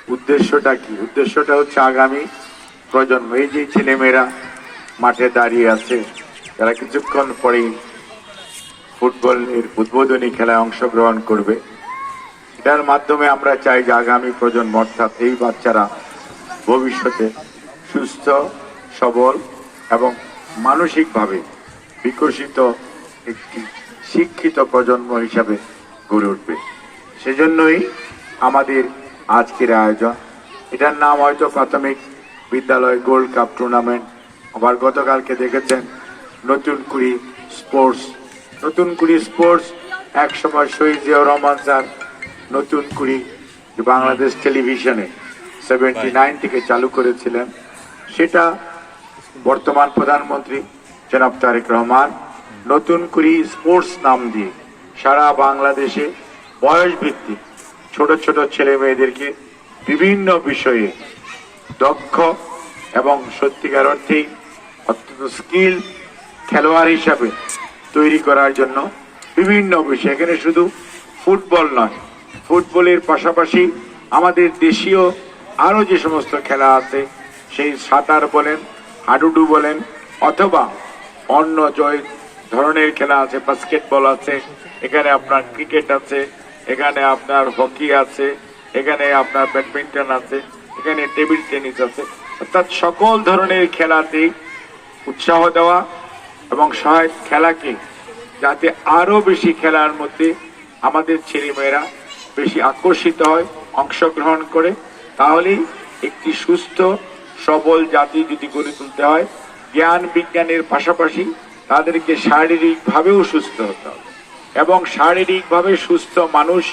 উদ্দেশ্যটা কি? উদ্দেশ্যটা হচ্ছে আগামী প্রজন্ম, এই যে ছেলেমেয়েরা মাঠে দাঁড়িয়ে আছে, যারা কিছুক্ষণ পরেই ফুটবলের উদ্বোধনী খেলায় অংশগ্রহণ করবে, এটার মাধ্যমে আমরা চাই যে আগামী প্রজন্ম অর্থাৎ এই বাচ্চারা ভবিষ্যতে সুস্থ, সবল এবং মানসিকভাবে বিকশিত একটি শিক্ষিত প্রজন্ম হিসাবে গড়ে উঠবে। সেজন্যই আমাদের আজকের আয়োজন। এটার নাম হয়তো প্রাথমিক বিদ্যালয় গোল্ড কাপ টুর্নামেন্ট। আবার গতকালকে দেখেছেন নতুন কুড়ি স্পোর্টস। নতুন কুড়ি স্পোর্টস এক সময় শহীদ জিয়াউর রহমান স্যার নতুন কুড়ি বাংলাদেশ টেলিভিশনে 79 থেকে চালু করেছিলেন। সেটা বর্তমান প্রধানমন্ত্রী জনাব তারেক রহমান নতুন কুড়ি স্পোর্টস নাম দিয়ে সারা বাংলাদেশে বয়স ভিত্তিক ছোট ছোট ছেলে মেয়েদেরকে বিভিন্ন বিষয়ে দক্ষ এবং সত্যিকার অর্থেই অত্যন্ত স্কিল খেলোয়াড় হিসাবে তৈরি করার জন্য বিভিন্ন বিষয়, এখানে শুধু ফুটবল নয়, ফুটবলের পাশাপাশি আমাদের দেশীয় আরো যে সমস্ত খেলা আছে, সেই সাঁতার বলেন, হাডুডু বলেন, অথবা অন্য জয় ধরনের খেলা আছে, বাস্কেটবল আছে, এখানে আপনার ক্রিকেট আছে, এখানে আপনার হকি আছে, এখানে আপনার ব্যাডমিন্টন আছে, এখানে টেবিল টেনিস আছে, অর্থাৎ সকল ধরনের খেলাতেই উৎসাহ দেওয়া এবং সহায়ক খেলাকে যাতে আরো বেশি খেলার মধ্যে আমাদের ছেলেমেয়েরা বেশি আকর্ষিত হয়, অংশগ্রহণ করে, তাহলেই একটি সুস্থ সবল জাতি যদি গড়ে তুলতে হয়, জ্ঞান বিজ্ঞানের পাশাপাশি তাদেরকে শারীরিকভাবেও সুস্থ হতে হবে এবং শারীরিকভাবে সুস্থ মানুষ,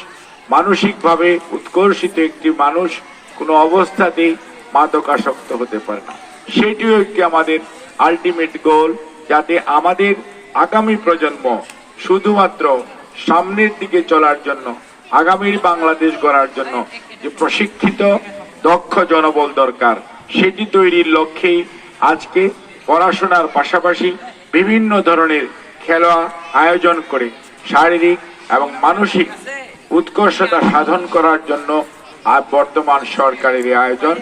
মানসিকভাবে উৎকর্ষিত একটি মানুষ কোনো অবস্থাতেই মাদকাসক্ত হতে পারে না। সেটিও একটি আমাদের আলটিমেট গোল, যাতে আমাদের আগামী প্রজন্ম শুধুমাত্র সামনের দিকে চলার জন্য, আগামীর বাংলাদেশ গড়ার জন্য যে প্রশিক্ষিত দক্ষ জনবল দরকার, সেটি তৈরির লক্ষ্যেই আজকে পড়াশোনার পাশাপাশি বিভিন্ন ধরনের খেলা আয়োজন করে শারীরিক এবং মানসিক উৎকর্ষতা সাধন করার জন্য বর্তমান সরকারের এই আয়োজন।